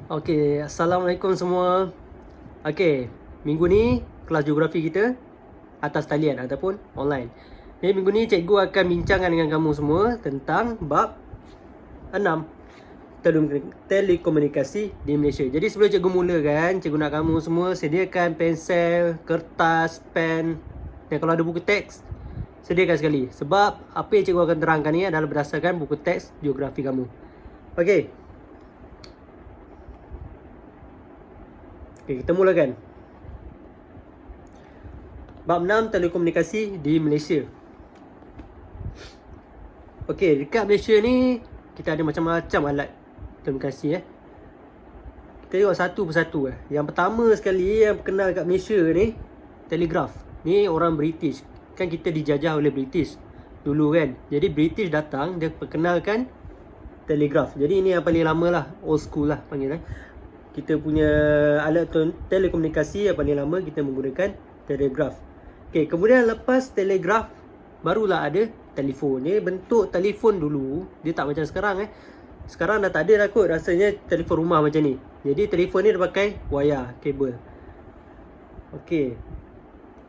Okey, Assalamualaikum semua. Okey, minggu ni kelas geografi kita atas talian ataupun online. Jadi minggu ni cikgu akan bincangkan dengan kamu semua tentang bab 6 telekomunikasi di Malaysia. Jadi sebelum cikgu mulakan, cikgu nak kamu semua sediakan pensel, kertas, pen dan kalau ada buku teks, sediakan sekali. Sebab apa yang cikgu akan terangkan ni adalah berdasarkan buku teks geografi kamu. Okey. Okey, kita mulakan. Bab 6 telekomunikasi di Malaysia. Okey, dekat Malaysia ni kita ada macam-macam alat telekomunikasi Kita tengok satu persatu Yang pertama sekali yang kenal kat Malaysia ni, telegraf. Ni orang British. Kan kita dijajah oleh British dulu kan. Jadi British datang, dia perkenalkan telegraf. Jadi ini yang paling lama lah, old school lah panggil Kita punya alat telekomunikasi yang paling lama kita menggunakan telegraf. Okey, kemudian lepas telegraf barulah ada telefon. Ni bentuk telefon dulu dia tak macam sekarang Sekarang dah tak ada lah kot rasanya telefon rumah macam ni. Jadi telefon ni dia pakai wayar, kabel. Okey.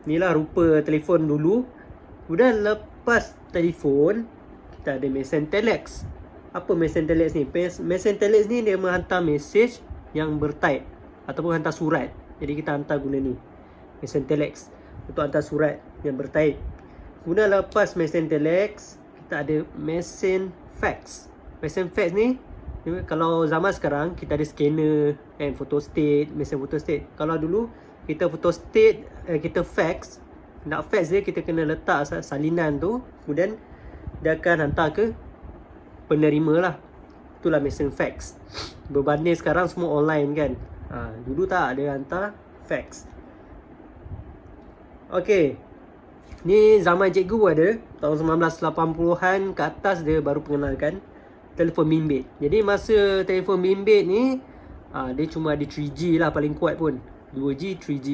Inilah rupa telefon dulu. Kemudian lepas telefon kita ada mesin telex. Apa mesin telex ni? Mesin telex ni dia menghantar mesej yang bertype ataupun hantar surat. Jadi kita hantar guna ni, mesin telex, untuk hantar surat yang bertype. Kemudian lepas mesin telex kita ada mesin fax. Mesin fax ni kalau zaman sekarang kita ada scanner and photostat, mesin photostat. Kalau dulu kita photostat, kita fax, nak fax dia kita kena letak salinan tu, kemudian dia akan hantar ke penerima lah. Itulah mesin fax. Berbanding sekarang semua online kan. Dulu tak ada hantar fax. Okey. Ni zaman cikgu ada, tahun 1980-an ke atas dia baru pengenalkan telefon bimbit. Jadi masa telefon bimbit ni dia cuma ada 3G lah paling kuat pun. 2G, 3G.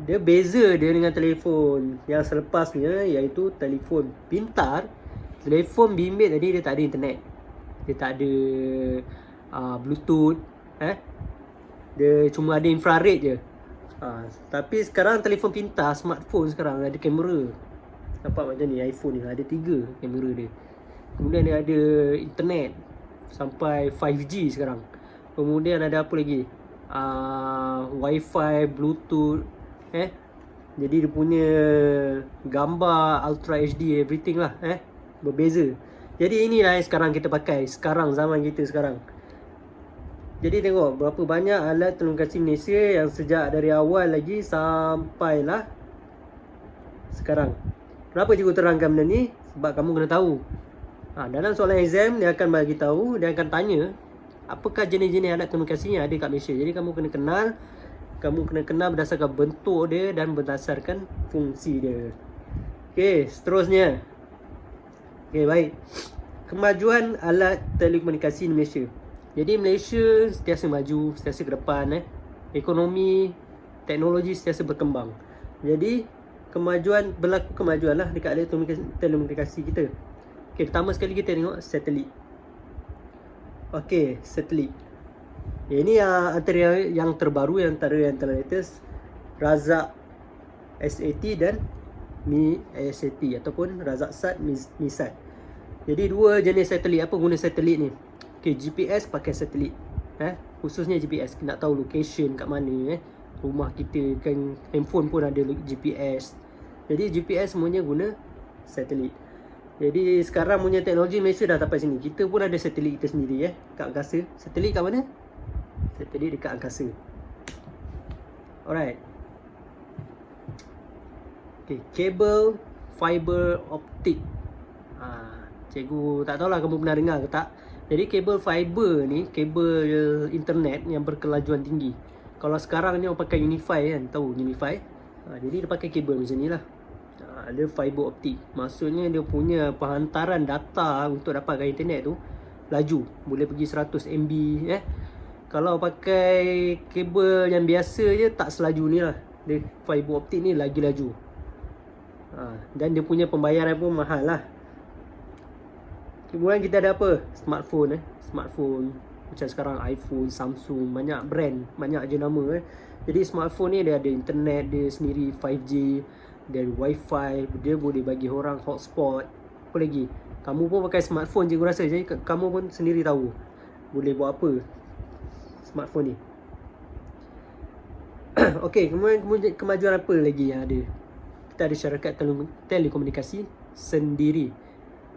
Dia beza dia dengan telefon yang selepasnya, iaitu telefon pintar. Telefon bimbit tadi dia tak ada internet. Dia tak ada Bluetooth, dia cuma ada infrared je. Tapi sekarang telefon pintar, smartphone sekarang ada kamera. Nampak macam ni, iPhone ni ada 3 kamera dia. Kemudian dia ada internet sampai 5G sekarang. Kemudian ada apa lagi? Wi-Fi, Bluetooth, jadi dia punya gambar Ultra HD, everything lah, berbeza. Jadi inilah yang sekarang kita pakai, sekarang zaman kita sekarang. Jadi tengok berapa banyak alat telekomunikasi Malaysia yang sejak dari awal lagi sampailah sekarang. Kenapa cikgu terangkan benda ni? Sebab kamu kena tahu. Dalam soalan exam dia akan bagi tahu, dia akan tanya apakah jenis-jenis alat telekomunikasi yang ada kat Malaysia. Jadi kamu kena kenal berdasarkan bentuk dia dan berdasarkan fungsi dia. Okey, seterusnya. Okey, baik. Kemajuan alat telekomunikasi di Malaysia. Jadi Malaysia sentiasa maju, sentiasa ke depan. Ekonomi, teknologi sentiasa berkembang. Jadi berlaku kemajuan lah dekat alat telekomunikasi kita. Okey, pertama sekali kita tengok satelit. Okey, satelit. Ini antara yang terbaru, antara yang latest, Razak SAT dan Mi SAT ataupun Razaksat Misat. Jadi dua jenis satelit. Apa guna satelit ni? Okey, GPS pakai satelit. Khususnya GPS, nak tahu location kat mana. Rumah kita kan, handphone pun ada GPS. Jadi GPS semuanya guna satelit. Jadi sekarang punya teknologi Malaysia dah sampai sini. Kita pun ada satelit kita sendiri kat angkasa. Satelit kat mana? Satelit dekat angkasa. Alright. Okay, kabel fiber optik. Cikgu tak tahulah kamu pernah dengar ke tak. Jadi kabel fiber ni, kabel internet yang berkelajuan tinggi. Kalau sekarang ni orang pakai Unify kan, tahu Unify? Jadi dia pakai kabel macam ni lah. Ada fiber optik. Maksudnya dia punya penghantaran data untuk dapatkan internet tu laju, boleh pergi 100 MB. Kalau pakai kabel yang biasa je tak selaju ni lah. Dia fiber optik ni lagi laju. Dan dia punya pembayaran pun mahal lah. Kemudian kita ada apa? Smartphone. Smartphone. Macam sekarang iPhone, Samsung, banyak brand, banyak je nama Jadi smartphone ni dia ada internet dia sendiri 5G, dia ada wifi, dia boleh bagi orang hotspot. Apa lagi? Kamu pun pakai smartphone je aku rasa. Jadi kamu pun sendiri tahu boleh buat apa smartphone ni. Okey, kemudian kemajuan apa lagi yang ada? Kita ada syarikat telekomunikasi sendiri.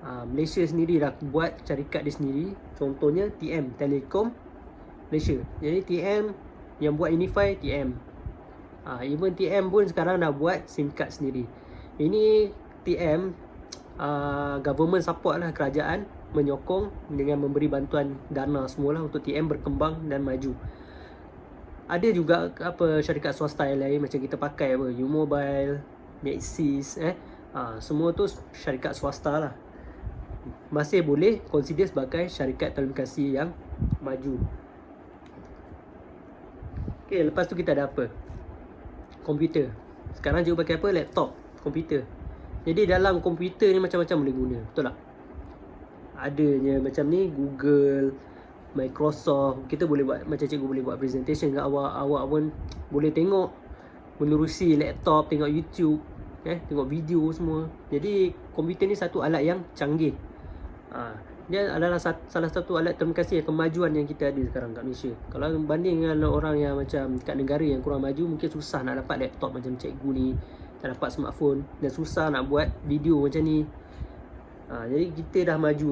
Malaysia sendiri dah buat syarikat dia sendiri. Contohnya TM, Telekom Malaysia. Jadi TM yang buat Unify, TM. Even TM pun sekarang dah buat SIM card sendiri. Ini TM government support lah, kerajaan menyokong dengan memberi bantuan dana semualah untuk TM berkembang dan maju. Ada juga syarikat swasta yang lain macam kita pakai U-Mobile, Maxis, semua tu syarikat swasta lah. Masih boleh consider sebagai syarikat telekomunikasi yang maju. Okay, lepas tu kita ada apa? Komputer. Sekarang juga pakai apa? Laptop, komputer. Jadi dalam komputer ni macam-macam boleh guna, betul tak? Adanya macam ni Google, Microsoft. Kita boleh buat, macam cikgu boleh buat presentation kat awak. Awak pun boleh tengok menerusi laptop, tengok YouTube, tengok video semua. Jadi komputer ni satu alat yang canggih. Dia adalah salah satu alat telekomunikasi yang kemajuan yang kita ada sekarang kat Malaysia. Kalau banding dengan orang yang macam kat negara yang kurang maju, mungkin susah nak dapat laptop macam cikgu ni, tak dapat smartphone, dan susah nak buat video macam ni. Jadi kita dah maju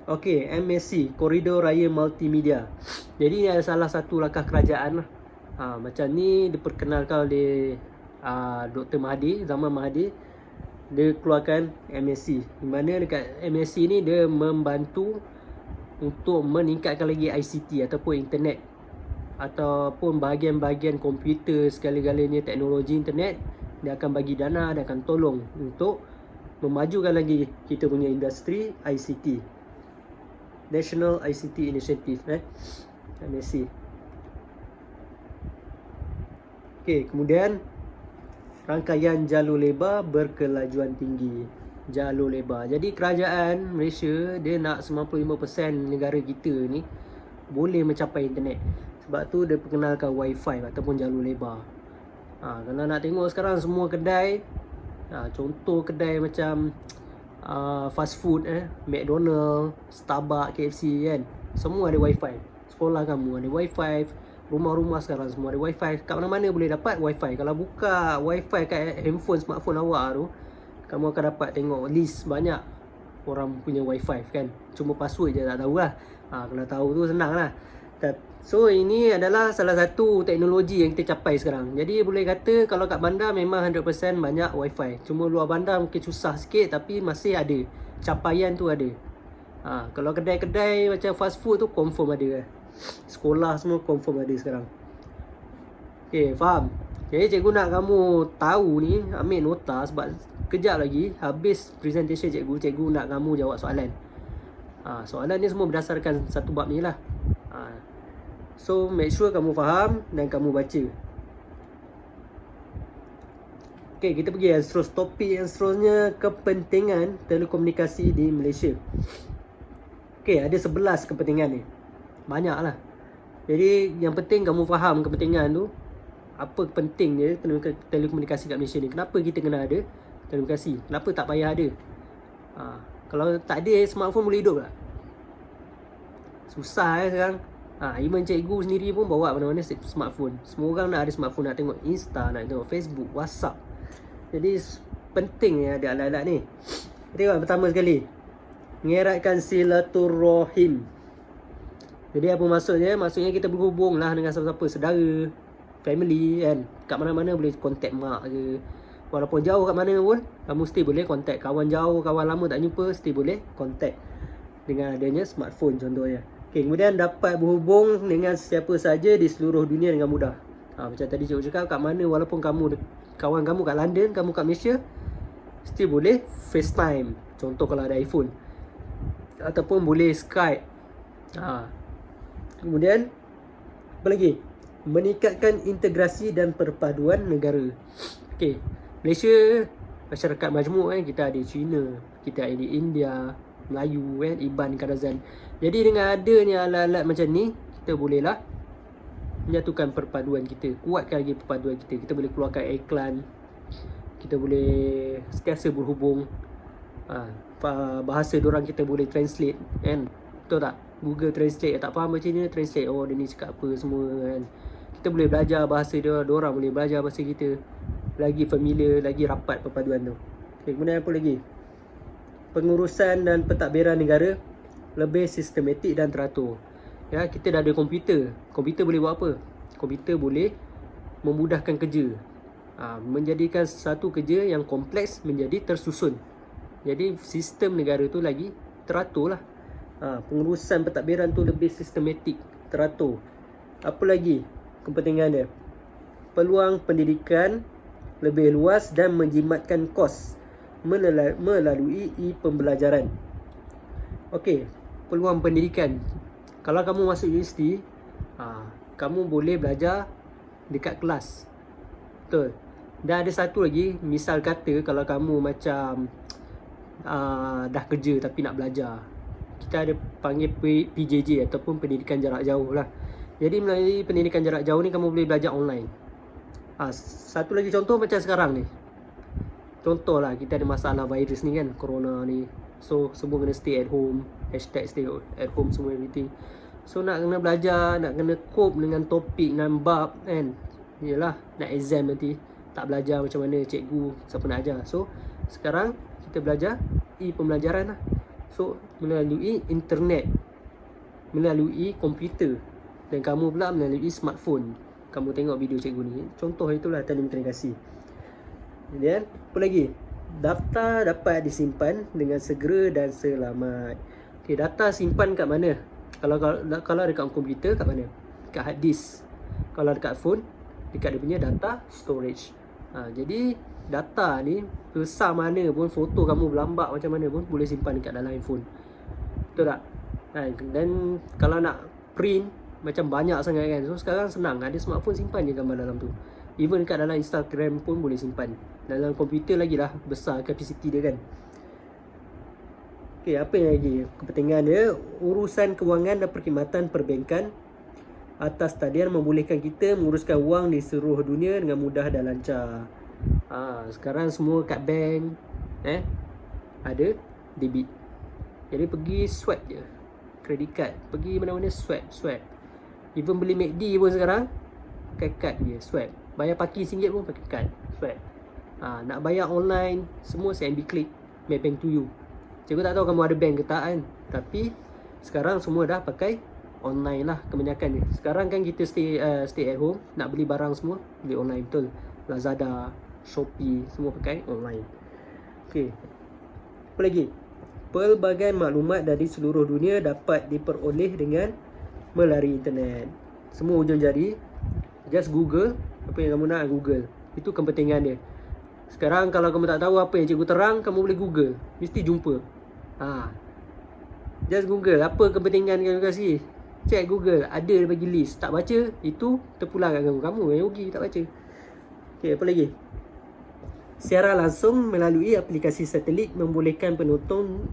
Okey, MSC, Koridor Raya Multimedia. Jadi ini adalah salah satu langkah kerajaan lah. Macam ni diperkenalkan oleh Dr. Mahathir, Zaman Mahathir. Dia keluarkan MSC, di mana dekat MSC ni dia membantu untuk meningkatkan lagi ICT ataupun internet, ataupun bahagian-bahagian komputer, segala-galanya teknologi internet. Dia akan bagi dana, dia akan tolong untuk memajukan lagi kita punya industri ICT, National ICT Initiative, MSC. Okey, kemudian rangkaian jalur lebar berkelajuan tinggi. Jalur lebar. Jadi kerajaan Malaysia dia nak 95% negara kita ni boleh mencapai internet. Sebab tu dia perkenalkan wifi ataupun jalur lebar. Kalau nak tengok sekarang semua kedai, contoh kedai macam fast food, McDonald, Starbucks, KFC kan, semua ada wifi. Sekolah kamu ada wifi, rumah-rumah sekarang semua ada wifi. Kat mana-mana boleh dapat wifi. Kalau buka wifi kat handphone, smartphone awak tu, kamu akan dapat tengok list banyak orang punya wifi kan. Cuma password je tak tahu lah. Kalau tahu tu senang lah. So ini adalah salah satu teknologi yang kita capai sekarang. Jadi boleh kata kalau kat bandar memang 100% banyak wifi. Cuma luar bandar mungkin susah sikit, tapi masih ada. Capaian tu ada. Kalau kedai-kedai macam fast food tu confirm ada. Sekolah semua confirm ada sekarang. Okay, faham? Jadi cikgu nak kamu tahu ni, ambil nota sebab kejap lagi habis presentation cikgu nak kamu jawab soalan. Soalan ni semua berdasarkan satu bab ni lah. So make sure kamu faham dan kamu baca. Okay, kita pergi yang terus. Topik yang seterusnya, kepentingan telekomunikasi di Malaysia. Okay, ada 11 kepentingan ni. Banyak lah. Jadi yang penting kamu faham kepentingan tu. Apa penting dia telekomunikasi kat Malaysia ni. Kenapa kita kena ada telekomunikasi? Kenapa tak payah ada? Kalau tak ada smartphone boleh hidup tak? Susah sekarang. Even cikgu sendiri pun bawa mana-mana smartphone. Semua orang nak ada smartphone, nak tengok Insta, nak tengok Facebook, WhatsApp. Jadi penting ada alat-alat ni. Tengok pertama sekali, mengeratkan silaturahim. Jadi apa maksudnya? Maksudnya kita berhubung lah dengan siapa-siapa, saudara, family kan. Kat mana-mana boleh kontak mak ke. Walaupun jauh kat mana pun, kamu still boleh kontak. Kawan jauh, kawan lama tak jumpa, still boleh kontak dengan adanya smartphone contohnya. Okay, kemudian dapat berhubung dengan siapa saja di seluruh dunia dengan mudah. Macam tadi cikgu cakap, kat mana walaupun kawan kamu kat London, kamu kat Malaysia, still boleh FaceTime. Contoh kalau ada iPhone. Ataupun boleh Skype. Kemudian apa lagi? Meningkatkan integrasi dan perpaduan negara. Okey, Malaysia masyarakat majmuk kan, kita ada China, kita ada India, Melayu kan, Iban, Kadazan. Jadi dengan adanya alat-alat macam ni, kita bolehlah menyatukan perpaduan kita, kuatkan lagi perpaduan kita. Kita boleh keluarkan iklan, kita boleh sentiasa berhubung. Bahasa diorang kita boleh translate kan, betul tak? Google Translate, tak faham macam ni, translate, oh dia ni cakap apa semua kan. Kita boleh belajar bahasa dia, diorang boleh belajar bahasa kita. Lagi familiar, lagi rapat perpaduan tu. Okay, kemudian apa lagi? Pengurusan dan pentadbiran negara lebih sistematik dan teratur. Ya, kita dah ada komputer. Komputer boleh buat apa? Komputer boleh memudahkan kerja. Menjadikan satu kerja yang kompleks menjadi tersusun. Jadi sistem negara tu lagi teratur lah. Pengurusan pentadbiran tu lebih sistematik, teratur. Apa lagi kepentingan dia? Peluang pendidikan lebih luas dan menjimatkan kos melalui e-pembelajaran. Okey, peluang pendidikan. Kalau kamu masuk universiti, kamu boleh belajar dekat kelas. Betul. Dan ada satu lagi, misal kata kalau kamu macam dah kerja tapi nak belajar, kita ada panggil PJJ ataupun pendidikan jarak jauh lah. Jadi melalui pendidikan jarak jauh ni kamu boleh belajar online. Satu lagi contoh macam sekarang ni. Contoh lah, kita ada masalah virus ni kan, corona ni. So semua kena stay at home, hashtag stay at home semua everything. So nak kena belajar, nak kena cope dengan topik, dengan bab kan. Yelah, nak exam nanti, tak belajar macam mana, cikgu siapa nak ajar. So sekarang kita belajar e-pembelajaran lah. So melalui internet, melalui komputer, dan kamu pula melalui smartphone, kamu tengok video cikgu ni. Contoh itulah telekomunikasi. Kemudian apa lagi? Data dapat disimpan dengan segera dan selamat. Okay, data simpan kat mana? Kalau dekat komputer kat mana? Dekat hard disk. Kalau dekat phone, dekat dia punya data storage. Jadi data ni besar mana pun, foto kamu berlambak macam mana pun boleh simpan dekat dalam handphone. Betul tak? Dan kalau nak print macam banyak sangat kan, so sekarang senang, ada smartphone, simpan je gambar dalam tu. Even kat dalam Instagram pun boleh simpan. Dalam komputer lagi lah, besar capacity dia kan. Okay, apa yang lagi kepentingan dia? Urusan kewangan dan perkhidmatan perbankan atas talian membolehkan kita menguruskan wang di seluruh dunia dengan mudah dan lancar. Sekarang semua kat bank ada debit. Jadi pergi swipe je, credit card, pergi mana-mana swipe. Even beli McD pun sekarang pakai kad je, swipe. Bayar parking RM1 pun pakai kad, swipe. Nak bayar online, semua CMB Click, Maybank to you. Cikgu tak tahu kamu ada bank ke tak kan, tapi sekarang semua dah pakai online lah kebanyakan ni. Sekarang kan kita stay at home, nak beli barang semua beli online, betul. Lazada, Shopee, semua pakai online. Okay, apa lagi? Pelbagai maklumat dari seluruh dunia dapat diperoleh dengan melalui internet. Semua hujung jari, just Google apa yang kamu nak, Google. Itu kepentingan dia. Sekarang kalau kamu tak tahu apa yang cikgu terang, kamu boleh Google, mesti jumpa. Just Google, apa kepentingan kamu kasih, check Google, ada dia bagi list. Tak baca, itu terpulang kat kamu yang rugi tak baca. Okay, apa lagi? Siaran langsung melalui aplikasi satelit membolehkan penonton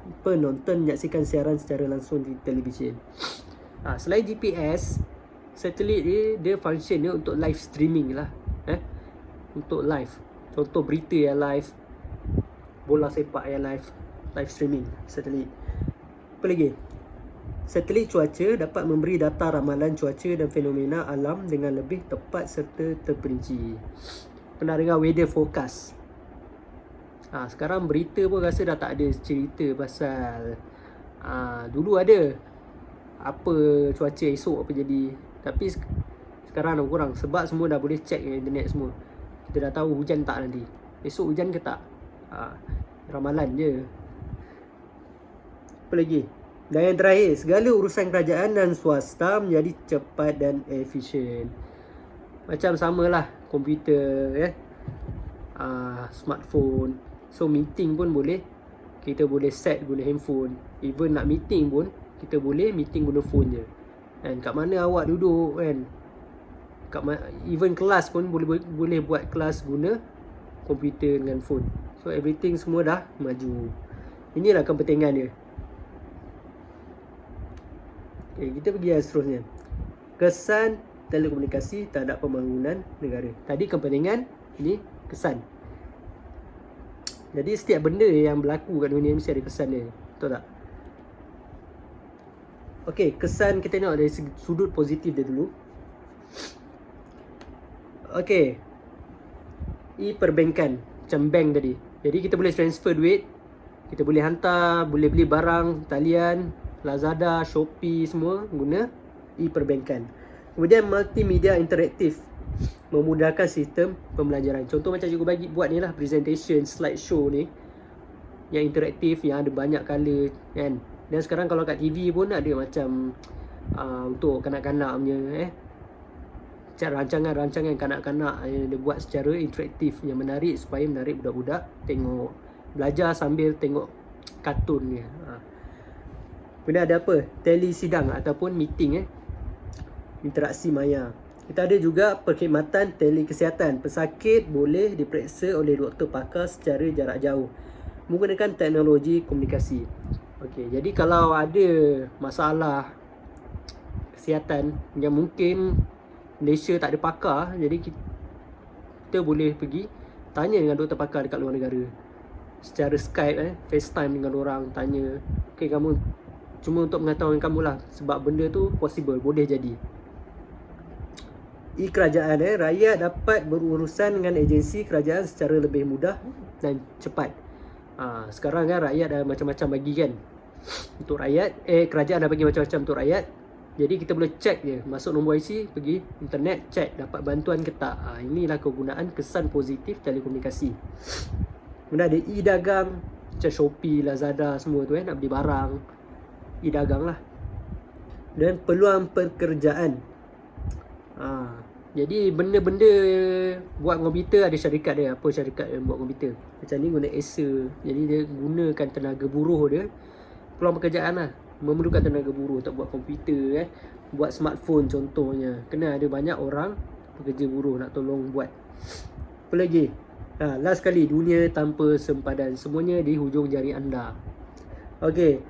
menyaksikan siaran secara langsung di televisyen. Selain GPS, satelit dia function dia untuk live streaming lah. Untuk live. Contoh berita yang live, bola sepak yang live streaming satelit. Apa lagi? Satelit cuaca dapat memberi data ramalan cuaca dan fenomena alam dengan lebih tepat serta terperinci. Pernah dengar weather forecast? Sekarang berita pun rasa dah tak ada cerita pasal dulu ada apa cuaca esok apa jadi, tapi sekarang dah kurang sebab semua dah boleh check internet semua. Kita dah tahu hujan tak nanti, esok hujan ke tak, ramalan je. Apa lagi? Dan yang terakhir, segala urusan kerajaan dan swasta menjadi cepat dan efisien. Macam samalah komputer smartphone. So meeting pun boleh, kita boleh set guna handphone. Even nak meeting pun kita boleh meeting guna phone je. Dan kat mana awak duduk kan, even kelas pun boleh buat kelas guna komputer dengan phone. So everything semua dah maju. Inilah kepentingan dia. Okay, kita pergi yang seterusnya. Kesan telekomunikasi terhadap pembangunan negara. Tadi kepentingan, ini kesan. Jadi setiap benda yang berlaku kat dunia mesti ada kesan dia. Betul tak? Okay, kesan kita tengok dari sudut positif dia dulu. Okay, perbankan, macam bank tadi. Jadi kita boleh transfer duit, kita boleh hantar, boleh beli barang talian, Lazada, Shopee semua guna perbankan. Kemudian multimedia interaktif, memudahkan sistem pembelajaran. Contoh macam cikgu bagi buat ni lah, presentation, slideshow ni yang interaktif, yang ada banyak color kan. Dan sekarang kalau kat TV pun ada macam untuk kanak-kanak punya rancangan-rancangan kanak-kanak yang dia buat secara interaktif yang menarik, supaya menarik budak-budak tengok, belajar sambil tengok kartun ni. Kemudian ada apa? Telesidang ataupun meeting interaksi maya. Kita ada juga perkhidmatan telekesihatan. Pesakit boleh diperiksa oleh doktor pakar secara jarak jauh menggunakan teknologi komunikasi. Okey, jadi kalau ada masalah kesihatan yang mungkin Malaysia tak ada pakar, jadi kita boleh pergi tanya dengan doktor pakar dekat luar negara secara Skype, FaceTime dengan orang, tanya, okey kamu, cuma untuk mengetahui kamu lah, sebab benda tu possible, boleh jadi. Kerajaan, rakyat dapat berurusan dengan agensi kerajaan secara lebih mudah dan cepat. Sekarang kan rakyat dah macam-macam bagi kan untuk rakyat, kerajaan dah bagi macam-macam untuk rakyat. Jadi kita boleh check je, masuk nombor IC, pergi internet, check dapat bantuan ke tak. Inilah kegunaan kesan positif telekomunikasi. Kemudian ada dagang macam Shopee, Lazada semua tu nak beli barang, dagang lah. Dan peluang pekerjaan. Jadi benda-benda buat komputer ada syarikat dia. Apa syarikat yang buat komputer? Macam ni guna Acer. Jadi dia gunakan tenaga buruh dia. Peluang pekerjaan lah, memerlukan tenaga buruh untuk buat komputer, buat smartphone contohnya. Kena ada banyak orang pekerja buruh nak tolong buat. Apa lagi? Last kali, dunia tanpa sempadan. Semuanya di hujung jari anda. Okey,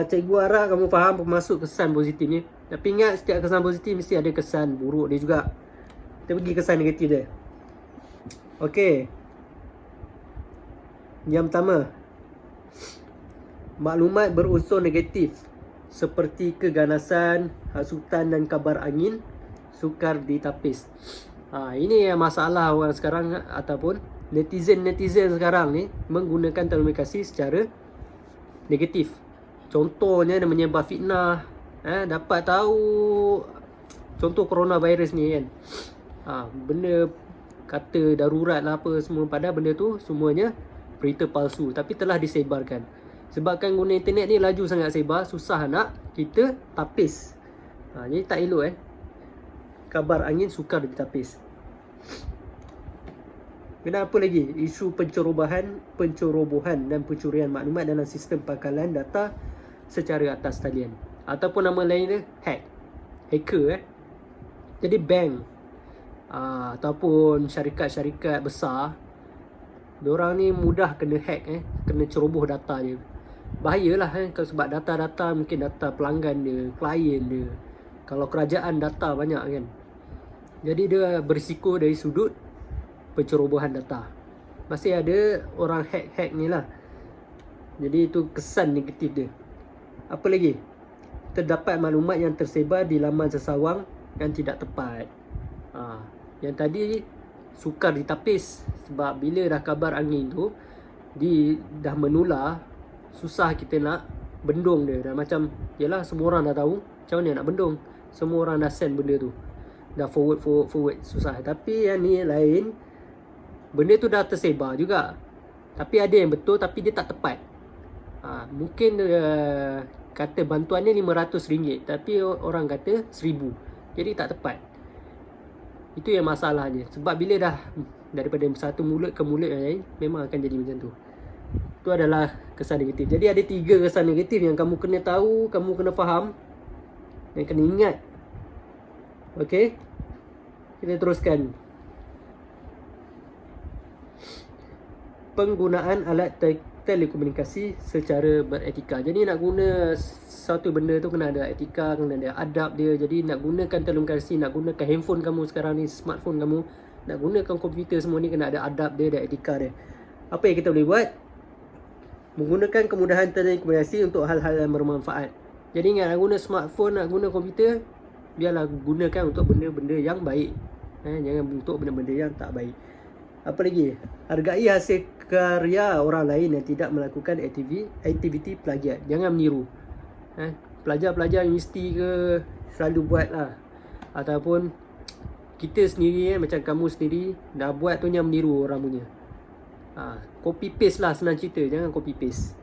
cikgu harap kamu faham pemasuk kesan positif ni. Tapi ingat, setiap kesan positif mesti ada kesan buruk dia juga. Kita pergi kesan negatif dia. Okey, yang pertama, maklumat berunsur negatif seperti keganasan, hasutan dan kabar angin sukar ditapis. Ini yang masalah orang sekarang ataupun netizen sekarang ni menggunakan telekomunikasi secara negatif. Contohnya dia menyebar fitnah, dapat tahu contoh coronavirus ni kan. Benda kata darurat lah apa semua, padahal benda tu semuanya berita palsu tapi telah disebarkan. Sebabkan guna internet ni laju sangat sebar, susah nak kita tapis. Jadi tak elok kabar angin sukar ditapis. Kenapa lagi? Isu pencerobohan dan pencurian maklumat dalam sistem pangkalan data secara atas talian. Ataupun nama lain dia hacker. Jadi bank ataupun syarikat-syarikat besar, diorang ni mudah kena hack, kena ceroboh data dia. Bahayalah sebab data-data mungkin data pelanggan dia, klien dia. Kalau kerajaan data banyak kan. Jadi dia berisiko dari sudut pencerobohan data. Masih ada orang hack ni lah. Jadi itu kesan negatif dia. Apa lagi? Terdapat maklumat yang tersebar di laman sesawang yang tidak tepat. Yang tadi sukar ditapis. Sebab bila dah kabar angin tu dah menular, susah kita nak bendung dia. Dah macam, yelah semua orang dah tahu, macam mana nak bendung? Semua orang dah send benda tu, dah forward, susah. Tapi yang ni lain, benda tu dah tersebar juga, tapi ada yang betul tapi dia tak tepat. Mungkin kata bantuan ni RM500, tapi orang kata RM1,000, jadi tak tepat. Itu yang masalahnya. Sebab bila dah daripada satu mulut ke mulut yang lain, memang akan jadi macam tu. Itu adalah kesan negatif. Jadi ada 3 kesan negatif yang kamu kena tahu, kamu kena faham dan kena ingat. Okey, kita teruskan. Penggunaan alat telekomunikasi secara beretika. Jadi nak guna satu benda tu kena ada etika, kena ada adab dia. Jadi nak gunakan telekomunikasi, nak gunakan handphone kamu sekarang ni, smartphone kamu, nak gunakan komputer semua ni kena ada adab dia dan etika dia. Apa yang kita boleh buat? Menggunakan kemudahan telekomunikasi untuk hal-hal yang bermanfaat. Jadi ingat, nak guna smartphone, nak guna komputer, biarlah gunakan untuk benda-benda yang baik. Jangan untuk benda-benda yang tak baik. Apa lagi? Hargai hasil karya orang lain yang tidak melakukan aktiviti plagiat. Jangan meniru. Pelajar-pelajar universiti ke selalu buat lah. Ataupun kita sendiri macam kamu sendiri dah buat tu yang meniru orang punya. Copy paste lah, senang cerita. Jangan copy paste.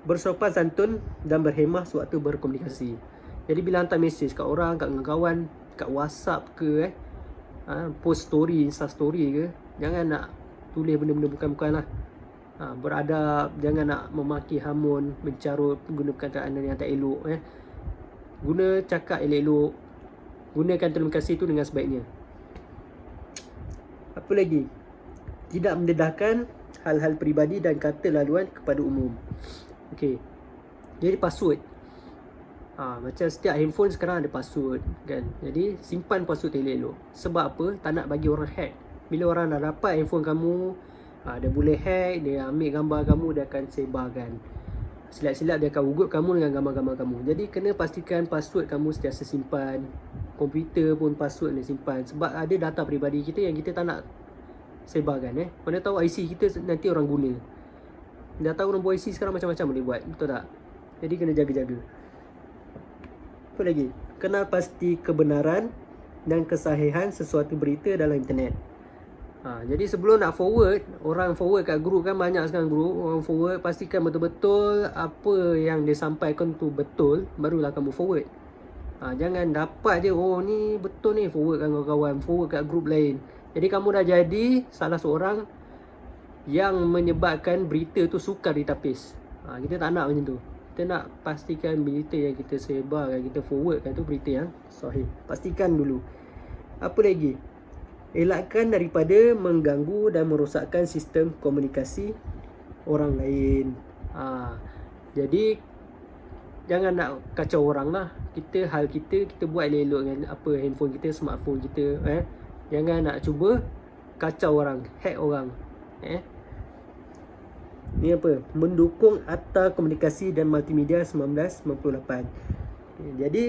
Bersopan santun dan berhemah sewaktu berkomunikasi. Jadi bila hantar mesej kat orang, kat kawan, kat WhatsApp ke post story, Insta story ke, jangan nak tulis benda-benda bukan-bukan lah. Beradab, jangan nak memaki, hamun, mencarut, guna perkataan yang tak elok. Guna cakap elok-elok. Gunakan telekomunikasi tu dengan sebaiknya. Apa lagi? Tidak mendedahkan hal-hal peribadi dan kata laluan kepada umum. Okey. Jadi password. Macam setiap handphone sekarang ada password kan. Jadi simpan password elok-elok. Sebab apa? Tak nak bagi orang hack. Bila orang dah dapat handphone kamu, dia boleh hack, dia ambil gambar kamu, dia akan sebarkan. Silap-silap dia akan ugut kamu dengan gambar-gambar kamu. Jadi kena pastikan password kamu sentiasa simpan. Komputer pun password dia simpan. Sebab ada data peribadi kita yang kita tak nak sebarkan. Mana tahu IC kita nanti orang guna. Dah tahu nombor IC sekarang macam-macam boleh buat. Betul tak? Jadi kena jaga-jaga. Apa lagi? Kenal pasti kebenaran dan kesahihan sesuatu berita dalam internet. Jadi sebelum nak forward, orang forward kat group kan, banyak sekarang group, orang forward, pastikan betul-betul apa yang dia sampaikan tu betul, barulah kamu forward. Jangan dapat je, oh ni betul ni, forwardkan kawan-kawan, forward kat group lain. Jadi kamu dah jadi salah seorang yang menyebabkan berita tu sukar ditapis. Kita tak nak macam tu. Kita nak pastikan berita yang kita sebarkan, kita forwardkan tu berita yang sahih. Pastikan dulu. Apa lagi? Elakkan daripada mengganggu dan merosakkan sistem komunikasi orang lain. Jadi jangan nak kacau orang lah. Kita buat elok-elok dengan apa handphone kita, smartphone kita. Jangan nak cuba kacau orang, hack orang. Ni apa? Mendukung Akta Komunikasi dan Multimedia 1998. Jadi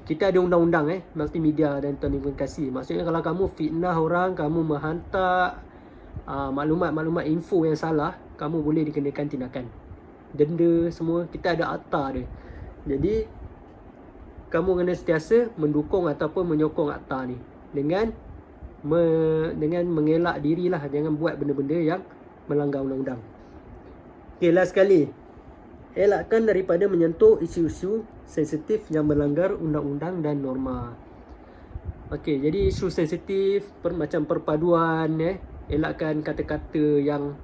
kita ada undang-undang multimedia dan telekomunikasi. Maksudnya kalau kamu fitnah orang, kamu menghantar maklumat-maklumat info yang salah, kamu boleh dikenakan tindakan. Denda semua, kita ada akta dia. Jadi kamu kena sentiasa mendukung ataupun menyokong akta ni dengan mengelak dirilah. Jangan buat benda-benda yang melanggar undang-undang. Okey, last sekali. Elakkan daripada menyentuh isu-isu sensitif yang melanggar undang-undang dan norma. Okey, jadi isu sensitif macam perpaduan, elakkan kata-kata yang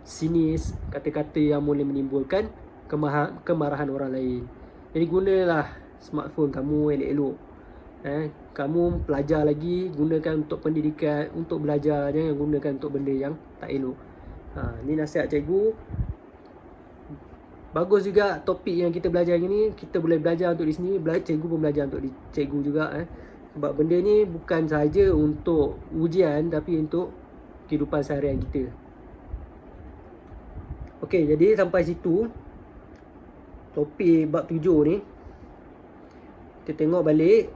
sinis, kata-kata yang boleh menimbulkan kemarahan orang lain. Jadi gunalah smartphone kamu elok-elok. Kamu pelajar lagi, gunakan untuk pendidikan, untuk belajar. Jangan gunakan untuk benda yang tak elok. Ni nasihat cikgu. Bagus juga topik yang kita belajar ni. Kita boleh belajar untuk di sini, cikgu pun belajar untuk cikgu juga. Sebab benda ni bukan sahaja untuk ujian, tapi untuk kehidupan seharian kita. Okey, jadi sampai situ topik bab 7 ni. Kita tengok balik.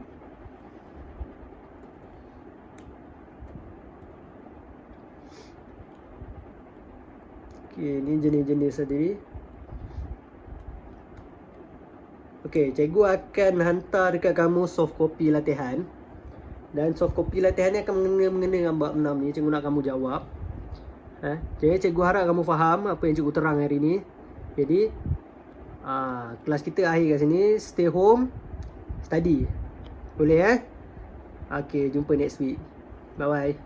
Okey, ni jenis-jenis tadi. Okey, cikgu akan hantar dekat kamu soft copy latihan. Dan soft copy latihan ni akan mengena dengan bab 6 ni. Cikgu nak kamu jawab. Jadi cikgu harap kamu faham apa yang cikgu terang hari ni. Jadi kelas kita akhir kat sini. Stay home, study. Boleh Okey, jumpa next week. Bye bye.